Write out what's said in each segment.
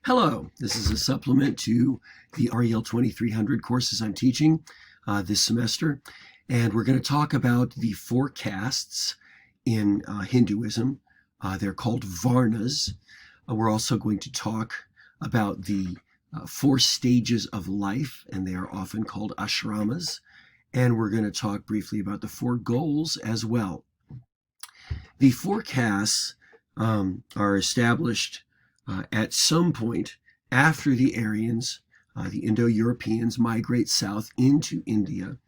Hello, this is a supplement to the REL-2300 courses I'm teaching this semester, and we're going to talk about the four castes in Hinduism. They're called varnas. We're also going to talk about the four stages of life, and they are often called ashramas, and we're going to talk briefly about the four goals as well. The four castes are established at some point after the Aryans, the Indo-Europeans, migrate south into India.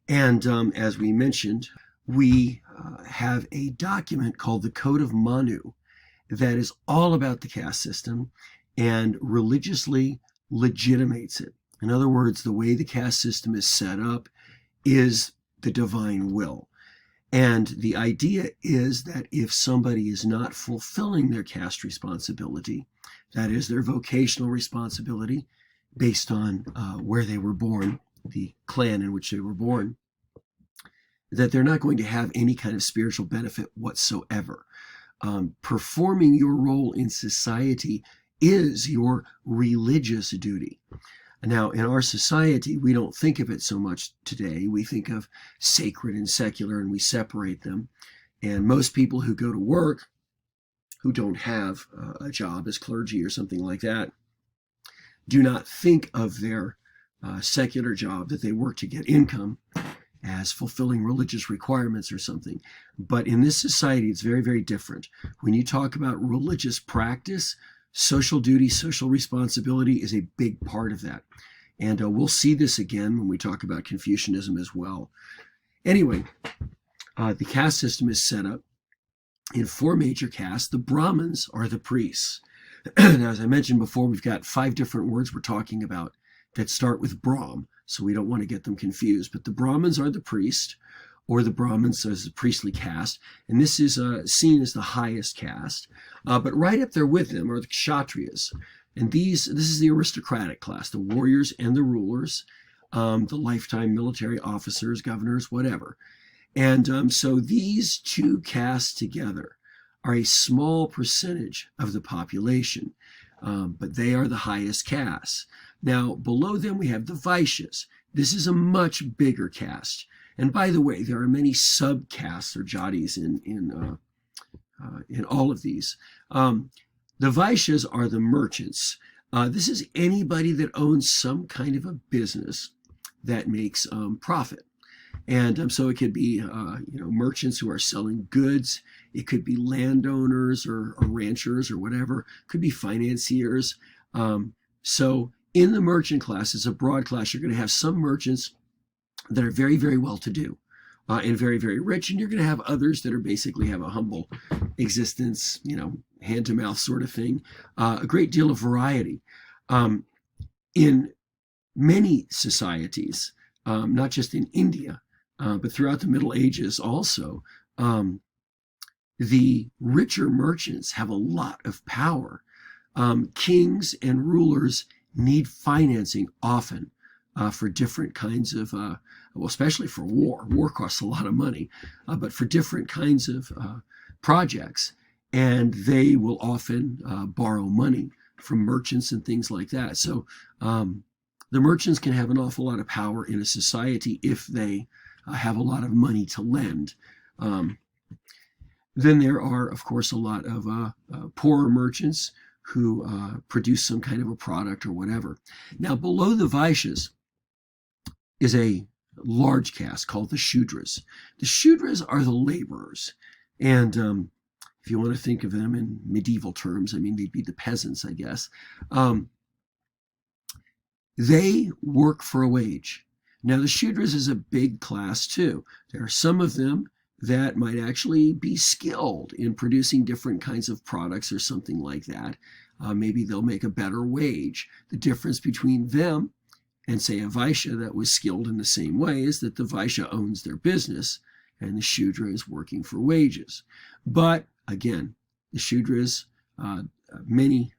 And as we mentioned, we have a document called the Code of Manu that is all about the caste system and religiously legitimates it. In other words, the way the caste system is set up is the divine will. And the idea is that if somebody is not fulfilling their caste responsibility, that is their vocational responsibility based on where they were born, the clan in which they were born, that they're not going to have any kind of spiritual benefit whatsoever. Performing your role in society is your religious duty. Now, in our society, we don't think of it so much today. We think of sacred and secular, and we separate them. And most people who go to work, who don't have a job as clergy or something like that, do not think of their secular job that they work to get income as fulfilling religious requirements or something. But in this society, it's very, very different. When you talk about religious practice, social duty, social responsibility is a big part of that. And we'll see this again when we talk about Confucianism as well. Anyway, the caste system is set up in four major castes. The Brahmins are the priests. Now, as I mentioned before, we've got 5 different words we're talking about that start with Brahm, so we don't want to get them confused. But the Brahmins are the priest, or the Brahmins as the priestly caste, and this is seen as the highest caste. But right up there with them are the Kshatriyas, and this is the aristocratic class, the warriors and the rulers, the lifetime military officers, governors, whatever. And so these two castes together are a small percentage of the population, but they are the highest caste. Now, below them we have the Vaishyas. This is a much bigger caste. And by the way, there are many subcastes or jatis in all of these. The Vaishyas are the merchants. This is anybody that owns some kind of a business that makes profit. And so it could be merchants who are selling goods. It could be landowners or ranchers or whatever. It could be financiers. So in the merchant class, it's a broad class. You're going to have some merchants that are very, very well-to-do and very, very rich, and you're going to have others that are basically have a humble existence, hand-to-mouth sort of thing. A great deal of variety. In many societies, not just in India, but throughout the Middle Ages also, the richer merchants have a lot of power. Kings and rulers need financing often for different kinds of, especially for war. War costs a lot of money, but for different kinds of projects. And they will often borrow money from merchants and things like that. So the merchants can have an awful lot of power in a society if they have a lot of money to lend. Then there are, of course, a lot of poorer merchants who produce some kind of a product or whatever. Now, below the Vaishyas is a large caste called the Shudras. The Shudras are the laborers. And if you want to think of them in medieval terms, they'd be the peasants, I guess. They work for a wage. Now, the Shudras is a big class too. There are some of them that might actually be skilled in producing different kinds of products or something like that. Maybe they'll make a better wage. The difference between them and, say, a Vaishya that was skilled in the same way is that the Vaishya owns their business and the Shudra is working for wages. But again, the Shudras, many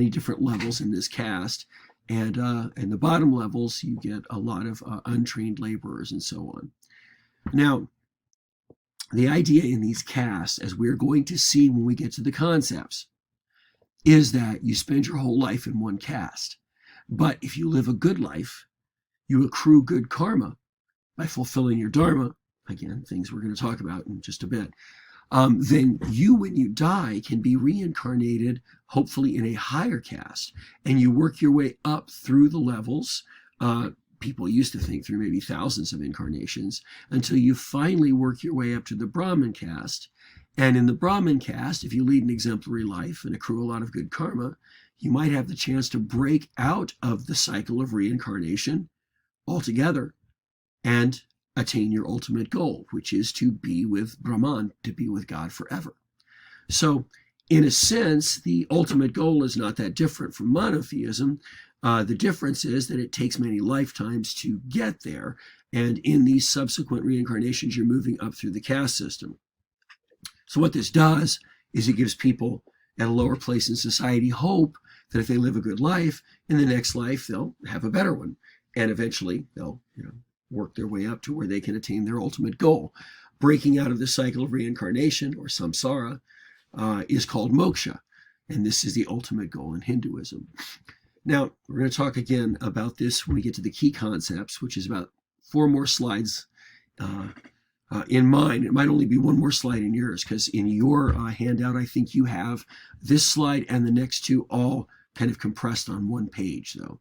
different levels in this caste, and in the bottom levels, you get a lot of untrained laborers and so on. Now, the idea in these castes, as we're going to see when we get to the concepts, is that you spend your whole life in one caste. But if you live a good life, you accrue good karma by fulfilling your dharma, again, things we're going to talk about in just a bit, then you, when you die, can be reincarnated, hopefully in a higher caste, and you work your way up through the levels. People used to think through maybe thousands of incarnations, until you finally work your way up to the Brahmin caste. And in the Brahmin caste, if you lead an exemplary life and accrue a lot of good karma, you might have the chance to break out of the cycle of reincarnation altogether and attain your ultimate goal, which is to be with Brahman, to be with God forever. So, in a sense, the ultimate goal is not that different from monotheism. The difference is that it takes many lifetimes to get there, and in these subsequent reincarnations, you're moving up through the caste system. So what this does is it gives people at a lower place in society hope that if they live a good life, in the next life they'll have a better one, and eventually they'll work their way up to where they can attain their ultimate goal. Breaking out of the cycle of reincarnation, or samsara, is called moksha, and this is the ultimate goal in Hinduism. Now, we're going to talk again about this when we get to the key concepts, which is about 4 more slides in mine. It might only be 1 more slide in yours, because in your handout, I think you have this slide and the next 2 all kind of compressed on 1 page, though.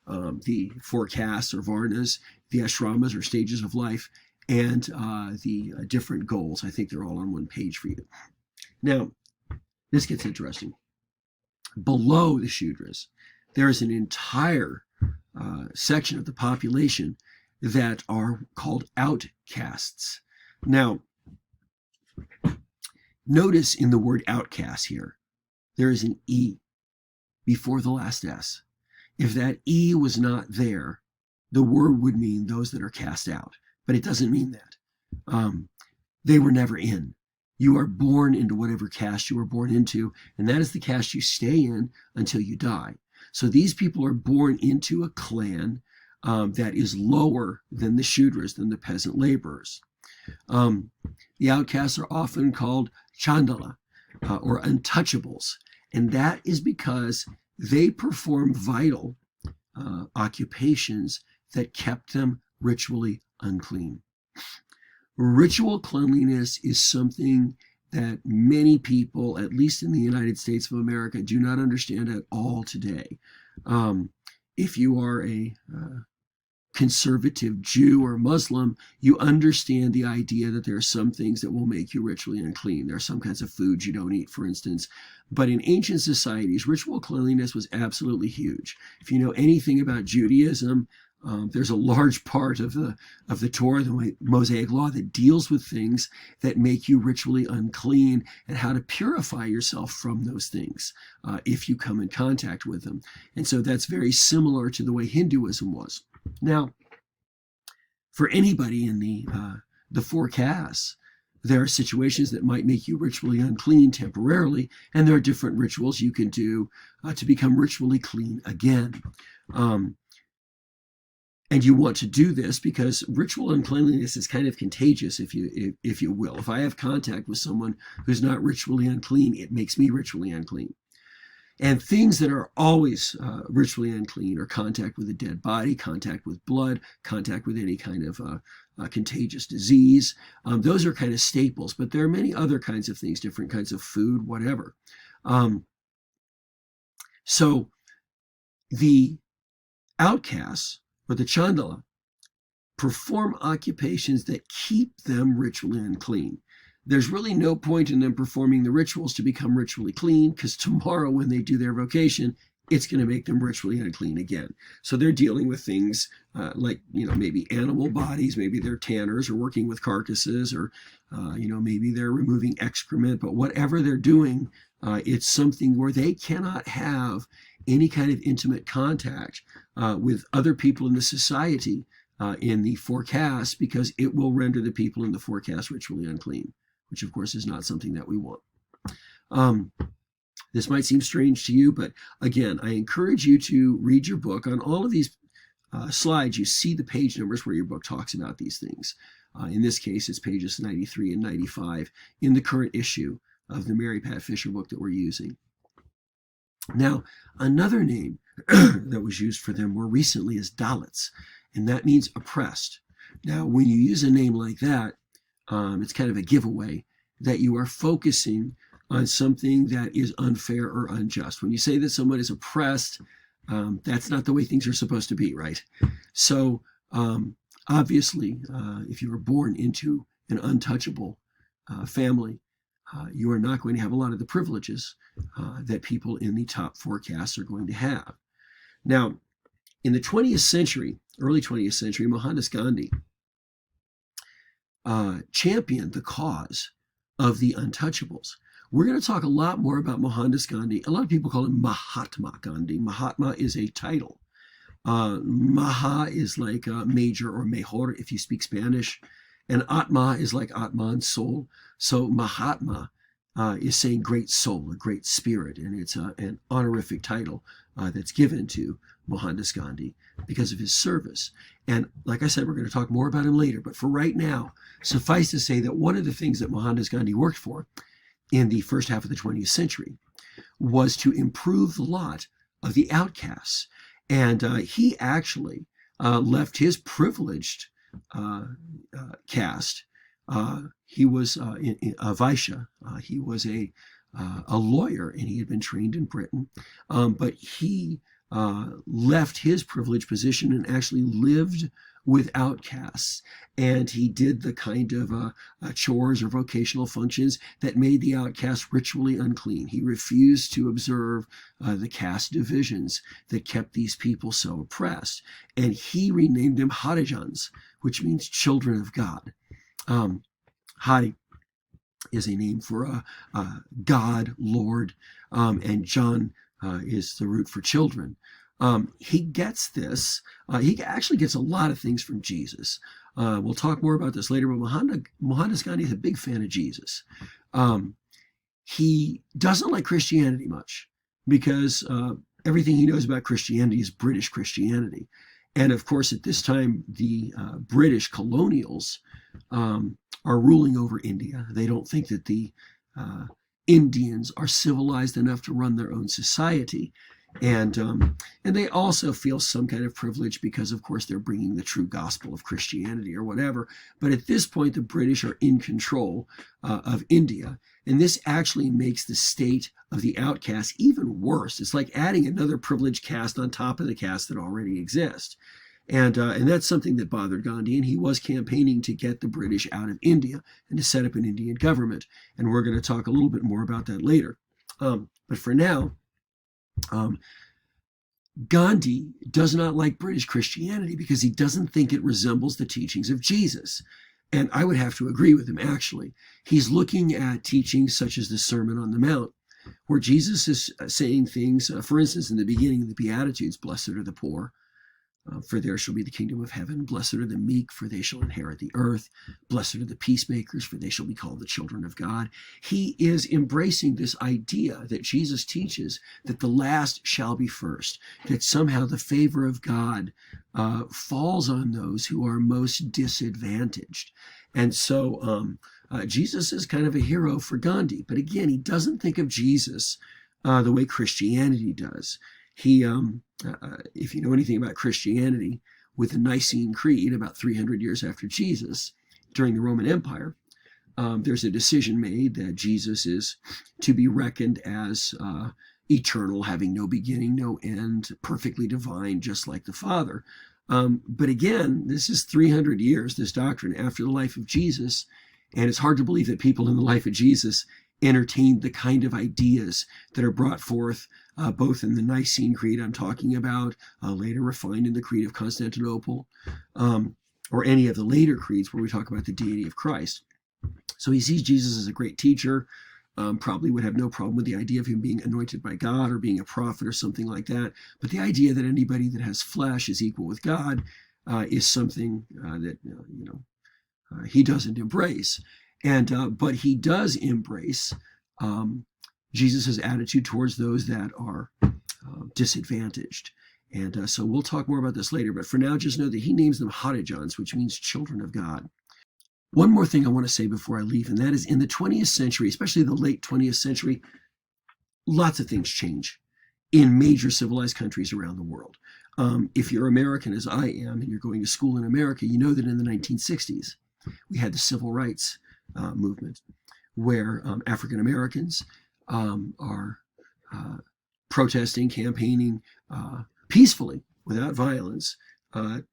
The 4 castes or varnas, the ashramas or stages of life, and the different goals. I think they're all on 1 page for you. Now, this gets interesting. Below the Shudras, there is an entire section of the population that are called outcasts. Now, notice in the word outcast here, there is an E before the last S. If that E was not there, the word would mean those that are cast out, but it doesn't mean that. They were never in. You are born into whatever caste you were born into, and that is the caste you stay in until you die. So these people are born into a clan that is lower than the Shudras, than the peasant laborers. The outcasts are often called chandala or untouchables, and that is because they perform vital occupations that kept them ritually unclean. Ritual cleanliness is something that many people, at least in the United States of America, do not understand at all today. If you are a conservative Jew or Muslim, you understand the idea that there are some things that will make you ritually unclean. There are some kinds of foods you don't eat, for instance. But in ancient societies, ritual cleanliness was absolutely huge. If you know anything about Judaism, there's a large part of the Torah, the Mosaic Law, that deals with things that make you ritually unclean and how to purify yourself from those things if you come in contact with them. And so that's very similar to the way Hinduism was. Now, for anybody in the 4 castes, there are situations that might make you ritually unclean temporarily, and there are different rituals you can do to become ritually clean again. And you want to do this because ritual uncleanliness is kind of contagious, if you will. If I have contact with someone who's not ritually unclean, it makes me ritually unclean. And things that are always ritually unclean are contact with a dead body, contact with blood, contact with any kind of contagious disease. Those are kind of staples, but there are many other kinds of things, different kinds of food, whatever. So the outcasts, or the chandala, perform occupations that keep them ritually unclean. There's really no point in them performing the rituals to become ritually clean, because tomorrow when they do their vocation, it's going to make them ritually unclean again. So they're dealing with things like, maybe animal bodies, maybe they're tanners or working with carcasses, or, maybe they're removing excrement, but whatever they're doing, it's something where they cannot have any kind of intimate contact with other people in the society in the 4 castes, because it will render the people in the 4 castes ritually unclean, which of course is not something that we want. This might seem strange to you, but again, I encourage you to read your book. On all of these slides, you see the page numbers where your book talks about these things. In this case, it's pages 93 and 95 in the current issue of the Mary Pat Fisher book that we're using. Now, another name that was used for them more recently is Dalits, and that means oppressed. Now, when you use a name like that, it's kind of a giveaway that you are focusing on something that is unfair or unjust. When you say that someone is oppressed, that's not the way things are supposed to be, right? So, obviously, if you were born into an untouchable family, you are not going to have a lot of the privileges that people in the top four castes are going to have. Now, in the 20th century, early 20th century, Mahatma Gandhi championed the cause of the Untouchables. We're going to talk a lot more about Mahatma Gandhi. A lot of people call him Mahatma Gandhi. Mahatma is a title. Maha is like major or mejor if you speak Spanish. And Atma is like Atman, soul. So Mahatma is saying great soul, a great spirit. And it's an honorific title that's given to Mohandas Gandhi because of his service. And like I said, we're going to talk more about him later. But for right now, suffice to say that one of the things that Mohandas Gandhi worked for in the first half of the 20th century was to improve the lot of the outcasts. And he actually left his privileged caste. He was a Vaishya. He was a lawyer, and he had been trained in Britain. But he left his privileged position and actually lived with outcasts. And he did the kind of chores or vocational functions that made the outcasts ritually unclean. He refused to observe the caste divisions that kept these people so oppressed. And he renamed them Harijans, which means children of God. Hari is a name for God, Lord, and Jan is the root for children. He gets this. He actually gets a lot of things from Jesus. We'll talk more about this later, but Mohandas Gandhi is a big fan of Jesus. He doesn't like Christianity much because everything he knows about Christianity is British Christianity. And of course, at this time, the British colonials are ruling over India. They don't think that the Indians are civilized enough to run their own society. And they also feel some kind of privilege because, of course, they're bringing the true gospel of Christianity or whatever. But at this point, the British are in control of India. And this actually makes the state of the outcasts even worse. It's like adding another privileged caste on top of the caste that already exist. And that's something that bothered Gandhi, and he was campaigning to get the British out of India and to set up an Indian government. And we're going to talk a little bit more about that later. But for now, Gandhi does not like British Christianity because he doesn't think it resembles the teachings of Jesus. And I would have to agree with him, actually. He's looking at teachings such as the Sermon on the Mount, where Jesus is saying things, for instance, in the beginning of the Beatitudes, blessed are the poor, for there shall be the kingdom of heaven. Blessed are the meek, for they shall inherit the earth. Blessed are the peacemakers, for they shall be called the children of God. He is embracing this idea that Jesus teaches that the last shall be first, that somehow the favor of God falls on those who are most disadvantaged. And so Jesus is kind of a hero for Gandhi. But again, he doesn't think of Jesus the way Christianity does. He, if you know anything about Christianity, with the Nicene Creed about 300 years after Jesus, during the Roman Empire, there's a decision made that Jesus is to be reckoned as eternal, having no beginning, no end, perfectly divine, just like the Father. But again, this is 300 years, this doctrine, after the life of Jesus, and it's hard to believe that people in the life of Jesus entertained the kind of ideas that are brought forth both in the Nicene Creed I'm talking about, later refined in the Creed of Constantinople, or any of the later creeds where we talk about the deity of Christ. So he sees Jesus as a great teacher, probably would have no problem with the idea of him being anointed by God or being a prophet or something like that. But the idea that anybody that has flesh is equal with God is something that he doesn't embrace. And but he does embrace Jesus' attitude towards those that are disadvantaged. And so we'll talk more about this later. But for now, just know that he names them Harijans, which means children of God. One more thing I want to say before I leave, and that is in the 20th century, especially the late 20th century, lots of things change in major civilized countries around the world. If you're American, as I am, and you're going to school in America, you know that in the 1960s, we had the civil rights movement, where African Americans are protesting, campaigning peacefully, without violence, under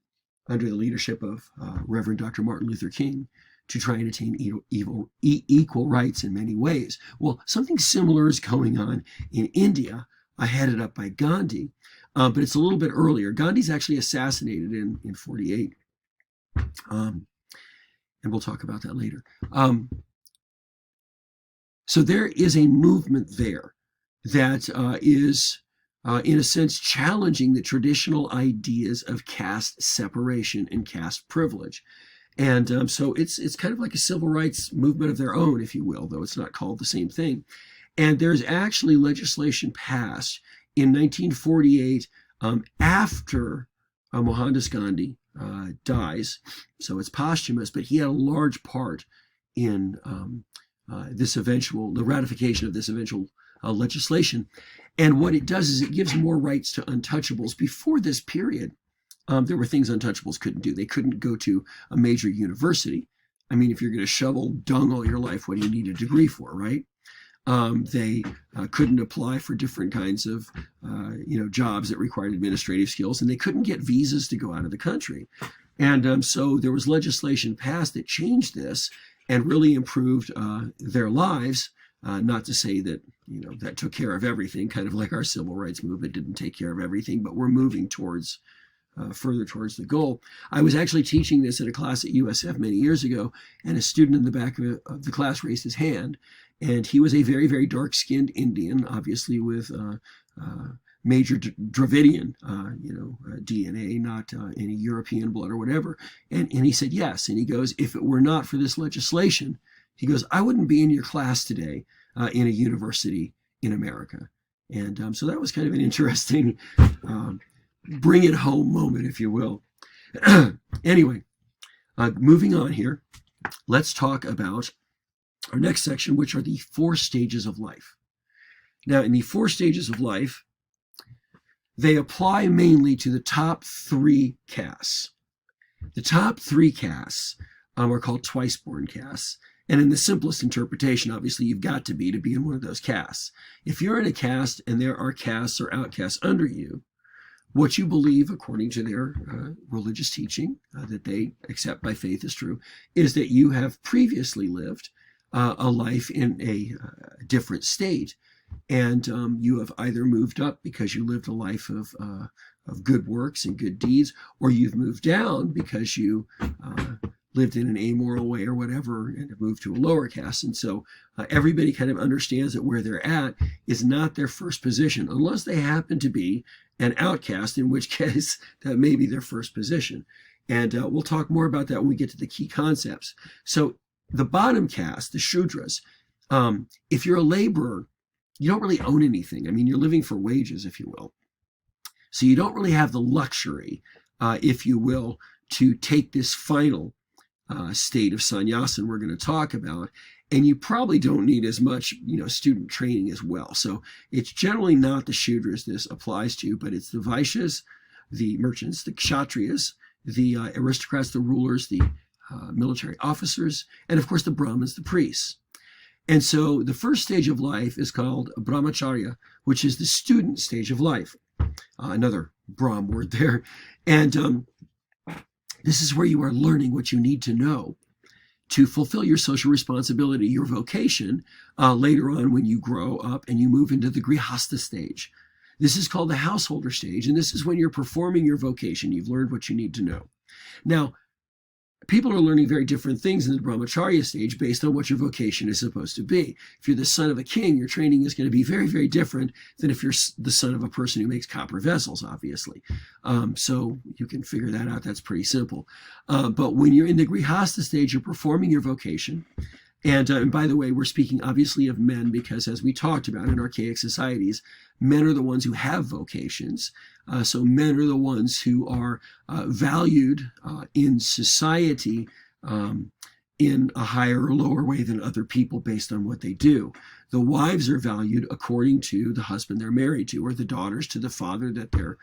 the leadership of Reverend Dr. Martin Luther King, to try and attain equal rights in many ways. Well, something similar is going on in India, headed up by Gandhi, but it's a little bit earlier. Gandhi's actually assassinated in 48, and we'll talk about that later. So there is a movement there that is, in a sense, challenging the traditional ideas of caste separation and caste privilege. And so it's kind of like a civil rights movement of their own, if you will, though it's not called the same thing. And there's actually legislation passed in 1948 after Mohandas Gandhi dies. So it's posthumous, but he had a large part in the ratification of this eventual legislation. And what it does is it gives more rights to untouchables. Before this period, there were things untouchables couldn't do. They couldn't go to a major university. I mean, if you're going to shovel dung all your life, what do you need a degree for, right? They couldn't apply for different kinds of, jobs that required administrative skills, and they couldn't get visas to go out of the country. And so there was legislation passed that changed this and really improved their lives. Not to say that, that took care of everything, kind of like our civil rights movement didn't take care of everything, but we're moving towards further towards the goal. I was actually teaching this at a class at USF many years ago, and a student in the back of the class raised his hand, and he was a very, very dark-skinned Indian, obviously with major Dravidian, DNA, not any European blood or whatever. And he said yes, and he goes, if it were not for this legislation, he goes, I wouldn't be in your class today in a university in America. And so that was kind of an interesting bring it home moment, if you will. Anyway, moving on here, let's talk about our next section, which are the 4 stages of life. Now, in the 4 stages of life, they apply mainly to the top 3 castes. The top 3 castes are called twice-born castes. And in the simplest interpretation, obviously, you've got to be in one of those castes. If you're in a caste and there are castes or outcasts under you, what you believe, according to their religious teaching, that they accept by faith is true, is that you have previously lived a life in a different state. And you have either moved up because you lived a life of good works and good deeds, or you've moved down because you lived in an amoral way or whatever and have moved to a lower caste. And so everybody kind of understands that where they're at is not their first position, unless they happen to be an outcast, in which case that may be their first position. And we'll talk more about that when we get to the key concepts. So the bottom caste, the Shudras, if you're a laborer, you don't really own anything. I mean, you're living for wages, if you will. So you don't really have the luxury, if you will, to take this final state of sannyasa we're going to talk about, and you probably don't need as much, student training as well. So it's generally not the Shudras this applies to, but it's the Vaishyas, the merchants, the Kshatriyas, the aristocrats, the rulers, the military officers, and of course the Brahmins, the priests. And so the first stage of life is called brahmacharya, which is the student stage of life. Another Brahm word there. And this is where you are learning what you need to know to fulfill your social responsibility, your vocation, later on when you grow up and you move into the grihastha stage. This is called the householder stage, and this is when you're performing your vocation. You've learned what you need to know. Now, people are learning very different things in the brahmacharya stage based on what your vocation is supposed to be. If you're the son of a king, your training is going to be very, very different than if you're the son of a person who makes copper vessels, obviously. So you can figure that out. That's pretty simple. But when you're in the grihastha stage, you're performing your vocation. And by the way, we're speaking obviously of men because, as we talked about in archaic societies, men are the ones who have vocations. So men are the ones who are valued in society in a higher or lower way than other people based on what they do. The wives are valued according to the husband they're married to, or the daughters to the father that they're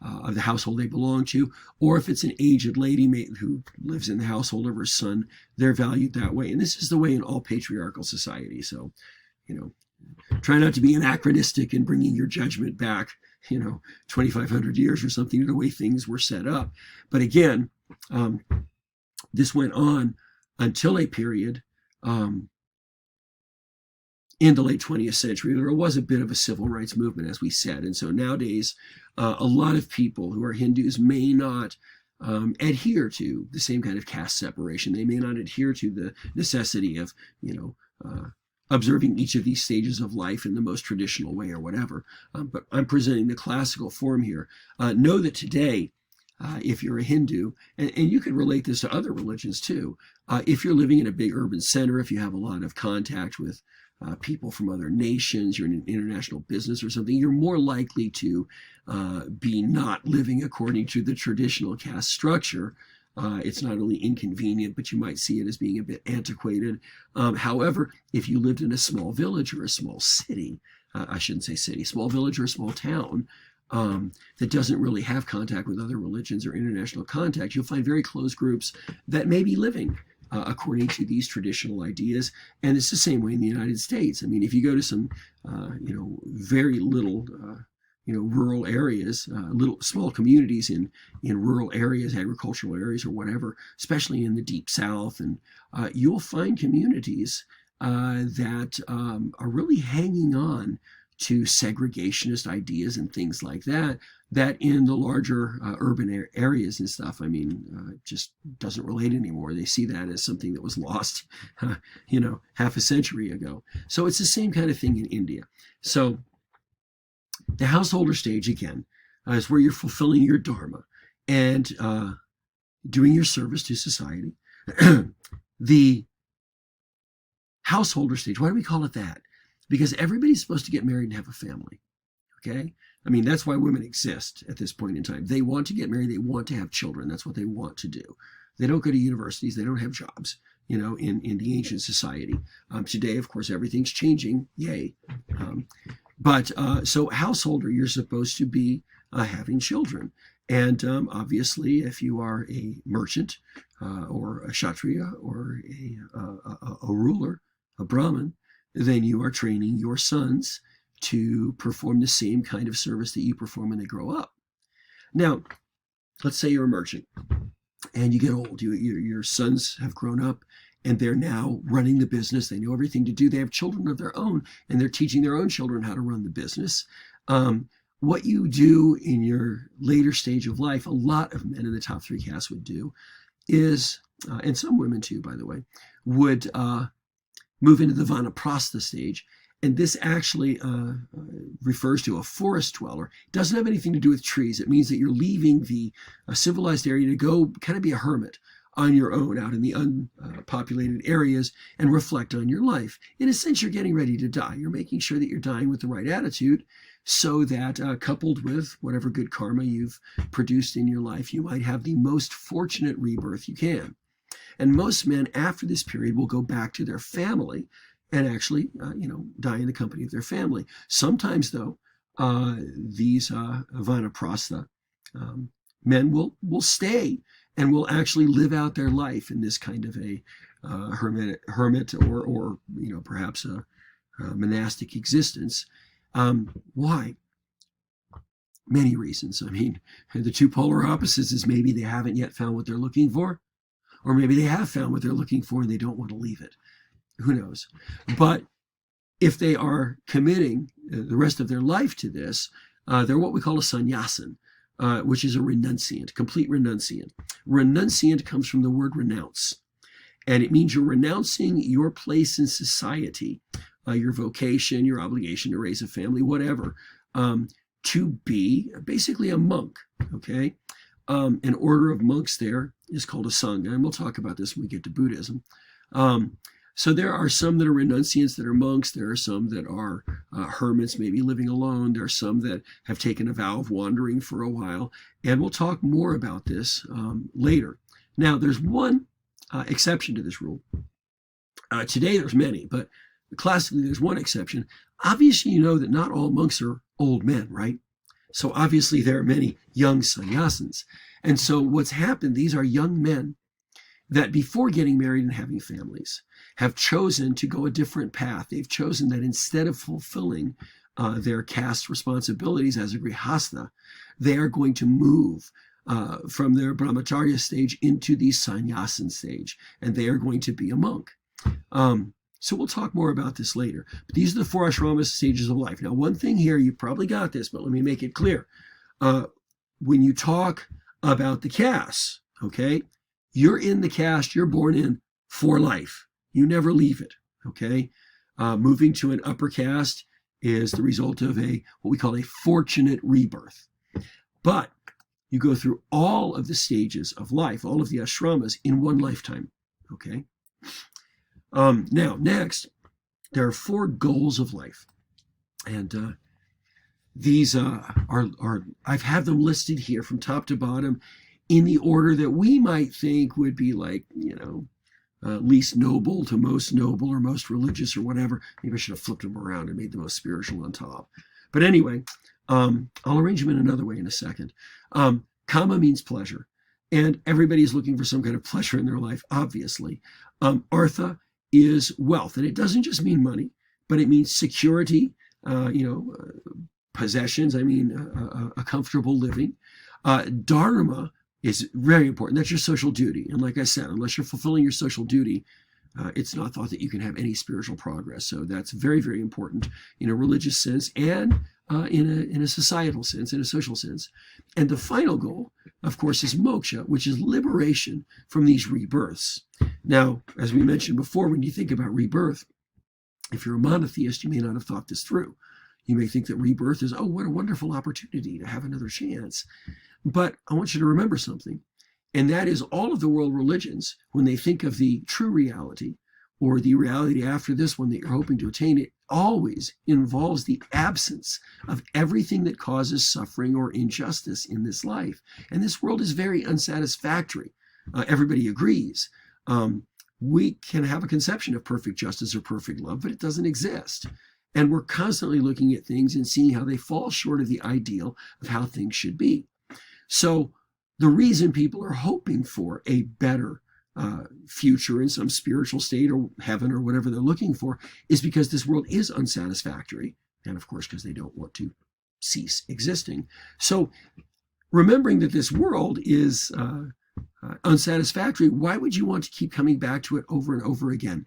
of the household they belong to, or if it's an aged lady who lives in the household of her son, they're valued that way. And this is the way in all patriarchal societies. So, try not to be anachronistic in bringing your judgment back, 2,500 years or something to the way things were set up. But again, this went on until a period in the late 20th century. There was a bit of a civil rights movement, as we said. And so nowadays, a lot of people who are Hindus may not adhere to the same kind of caste separation. They may not adhere to the necessity of, observing each of these stages of life in the most traditional way or whatever. But I'm presenting the classical form here. Know that today, if you're a Hindu, and you could relate this to other religions too, if you're living in a big urban center, if you have a lot of contact with people from other nations, you're in an international business or something, you're more likely to be not living according to the traditional caste structure. It's not only inconvenient, but you might see it as being a bit antiquated. However, if you lived in a small village or a small city, I shouldn't say city, small village or a small town, that doesn't really have contact with other religions or international contact, you'll find very close groups that may be living according to these traditional ideas. And it's the same way in the United States. I mean, if you go to some, very little, rural areas, little small communities in rural areas, agricultural areas or whatever, especially in the deep South, and you'll find communities that are really hanging on to segregationist ideas and things like that, that in the larger urban areas and stuff, just doesn't relate anymore. They see that as something that was lost, half a century ago. So it's the same kind of thing in India. So the householder stage, again, is where you're fulfilling your dharma and doing your service to society. The householder stage, why do we call it that? Because everybody's supposed to get married and have a family, okay? That's why women exist at this point in time. They want to get married. They want to have children. That's what they want to do. They don't go to universities. They don't have jobs, in the ancient society. Today, of course, everything's changing. Yay. So householder, you're supposed to be having children. And obviously, if you are a merchant or a kshatriya or a ruler, a Brahmin, then you are training your sons to perform the same kind of service that you perform when they grow up. Now, let's say you're a merchant and you get old. Your sons have grown up and they're now running the business. They know everything to do. They have children of their own and they're teaching their own children how to run the business. What you do in your later stage of life, a lot of men in the top three castes would do is, and some women too, by the way, would move into the vanaprastha stage. And this actually refers to a forest dweller. It doesn't have anything to do with trees. It means that you're leaving the civilized area to go kind of be a hermit on your own out in the unpopulated areas and reflect on your life. In a sense, you're getting ready to die. You're making sure that you're dying with the right attitude so that coupled with whatever good karma you've produced in your life, you might have the most fortunate rebirth you can. And most men after this period will go back to their family and actually, die in the company of their family. Sometimes, though, these vanaprastha men will stay and will actually live out their life in this kind of a hermit or perhaps a monastic existence. Why? Many reasons. The two polar opposites is maybe they haven't yet found what they're looking for, or maybe they have found what they're looking for and they don't want to leave it. Who knows? But if they are committing the rest of their life to this, they're what we call a sannyasin, which is a renunciant, complete renunciant. Renunciant comes from the word renounce, and it means you're renouncing your place in society, your vocation, your obligation to raise a family, whatever, to be basically a monk, okay? An order of monks there is called a sangha, and we'll talk about this when we get to Buddhism. So there are some that are renunciants that are monks. There are some that are hermits, maybe living alone. There are some that have taken a vow of wandering for a while. And we'll talk more about this later. Now, there's one exception to this rule. Today there's many, but classically there's one exception. Obviously, you know that not all monks are old men, right? So obviously there are many young sannyasins. And so what's happened, these are young men that before getting married and having families have chosen to go a different path. They've chosen that instead of fulfilling their caste responsibilities as a grihastha, they are going to move from their brahmacharya stage into the sannyasin stage, and they are going to be a monk. So we'll talk more about this later. But these are the 4 ashramas stages of life. Now, one thing here, you probably got this, but let me make it clear. When you talk about the castes, okay, you're in the caste you're born in for life. You never leave it, okay? Moving to an upper caste is the result of what we call a fortunate rebirth. But you go through all of the stages of life, all of the ashramas in one lifetime, okay? Now, next, there are 4 goals of life. And these I've had them listed here from top to bottom in the order that we might think would be like, least noble to most noble or most religious or whatever. Maybe I should have flipped them around and made the most spiritual on top. But anyway, I'll arrange them in another way in a second. Kama means pleasure. And everybody's looking for some kind of pleasure in their life, obviously. Artha is wealth. And it doesn't just mean money, but it means security, possessions, a comfortable living. Dharma is very important. That's your social duty. And like I said, unless you're fulfilling your social duty, it's not thought that you can have any spiritual progress. So that's very, very important in a religious sense and in a societal sense, in a social sense. And the final goal, of course, is moksha, which is liberation from these rebirths. Now, as we mentioned before, when you think about rebirth, if you're a monotheist, you may not have thought this through. You may think that rebirth is, oh, what a wonderful opportunity to have another chance. But I want you to remember something, and that is all of the world religions, when they think of the true reality or the reality after this one that you're hoping to attain, it always involves the absence of everything that causes suffering or injustice in this life. And this world is very unsatisfactory. Everybody agrees. We can have a conception of perfect justice or perfect love, but it doesn't exist. And we're constantly looking at things and seeing how they fall short of the ideal of how things should be. So the reason people are hoping for a better future in some spiritual state or heaven or whatever they're looking for is because this world is unsatisfactory. And of course, because they don't want to cease existing. So remembering that this world is unsatisfactory, why would you want to keep coming back to it over and over again?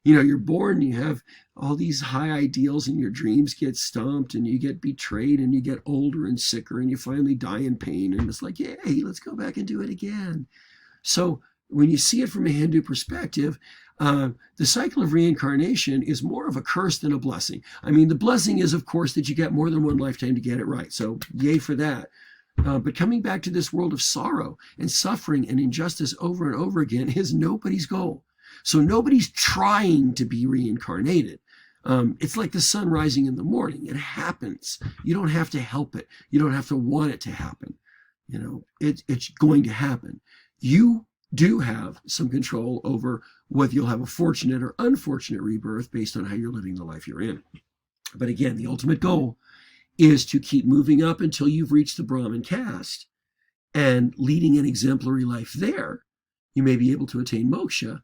You're born, you have all these high ideals and your dreams get stomped and you get betrayed and you get older and sicker and you finally die in pain. And it's like, yay, let's go back and do it again. So when you see it from a Hindu perspective, the cycle of reincarnation is more of a curse than a blessing. The blessing is, of course, that you get more than one lifetime to get it right. So yay for that. But coming back to this world of sorrow and suffering and injustice over and over again is nobody's goal. So nobody's trying to be reincarnated. It's like the sun rising in the morning. It happens. You don't have to help it. You don't have to want it to happen. It's going to happen. You do have some control over whether you'll have a fortunate or unfortunate rebirth based on how you're living the life you're in. But again, the ultimate goal is to keep moving up until you've reached the Brahmin caste and leading an exemplary life there. You may be able to attain moksha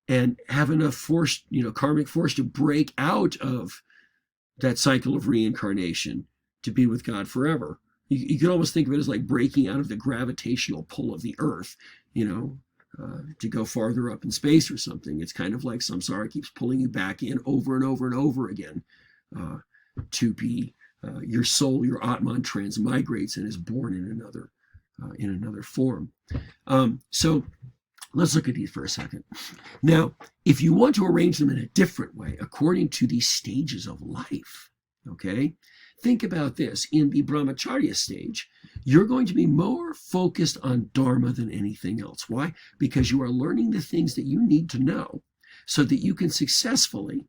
and have enough force, karmic force to break out of that cycle of reincarnation to be with God forever. You can almost think of it as like breaking out of the gravitational pull of the earth, to go farther up in space or something. It's kind of like samsara keeps pulling you back in over and over and over again to be your soul, your Atman transmigrates and is born in another form. So let's look at these for a second. Now, if you want to arrange them in a different way, according to the stages of life, okay, think about this. In the brahmacharya stage, you're going to be more focused on dharma than anything else. Why? Because you are learning the things that you need to know so that you can successfully,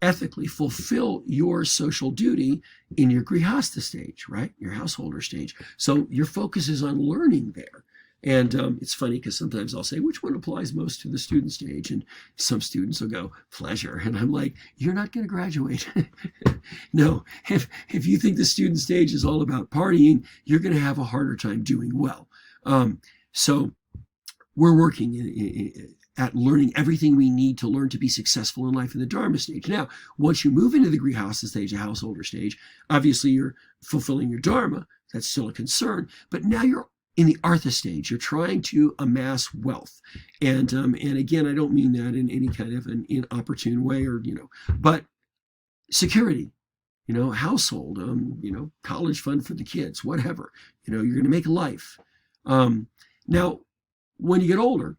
ethically fulfill your social duty in your grihastha stage, right? Your householder stage. So your focus is on learning there. And it's funny because sometimes I'll say, which one applies most to the student stage? And some students will go, pleasure. And I'm like, you're not going to graduate. No, if you think the student stage is all about partying, you're going to have a harder time doing well. So we're working at learning everything we need to learn to be successful in life in the Dharma stage. Now, once you move into the Grihastha stage, the householder stage, obviously you're fulfilling your Dharma. That's still a concern. But now you're in the Artha stage. You're trying to amass wealth. And again, I don't mean that in any kind of an inopportune way or, but security, household, college fund for the kids, whatever. You're going to make a life. Now, when you get older,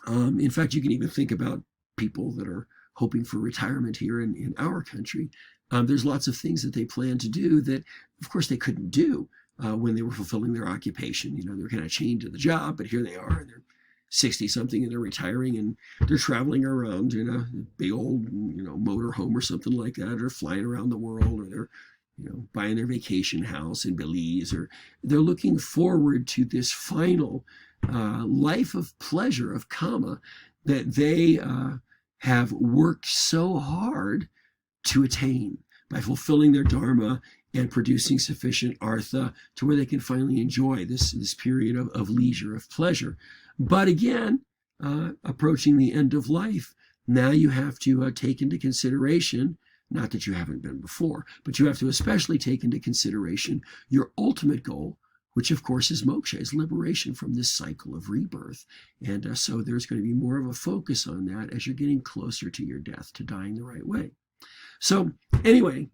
in fact, you can even think about people that are hoping for retirement here in our country. There's lots of things that they plan to do that, of course, they couldn't do when they were fulfilling their occupation. They're kind of chained to the job, but here they are, and they're 60-something, and they're retiring, and they're traveling around in a big old, motor home or something like that, or flying around the world, or they're buying their vacation house in Belize, or they're looking forward to this final life of pleasure, of kama, that they have worked so hard to attain by fulfilling their dharma and producing sufficient artha to where they can finally enjoy this period of leisure, of pleasure. But again, approaching the end of life, now you have to take into consideration, not that you haven't been before, but you have to especially take into consideration your ultimate goal, which of course is moksha, is liberation from this cycle of rebirth. And so there's going to be more of a focus on that as you're getting closer to your death, to dying the right way. So anyway,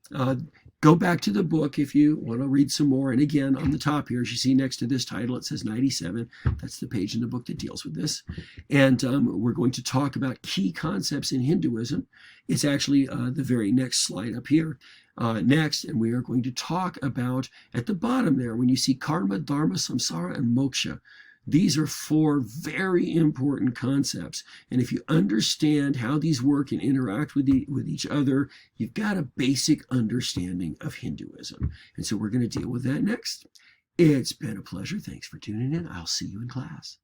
go back to the book if you want to read some more. And again, on the top here, as you see next to this title, it says 97. That's the page in the book that deals with this. And we're going to talk about key concepts in Hinduism. It's actually the very next slide up here. Next, and we are going to talk about, at the bottom there, when you see karma, dharma, samsara, and moksha, these are 4 very important concepts. And if you understand how these work and interact with each other, you've got a basic understanding of Hinduism. And so we're going to deal with that next. It's been a pleasure. Thanks for tuning in. I'll see you in class.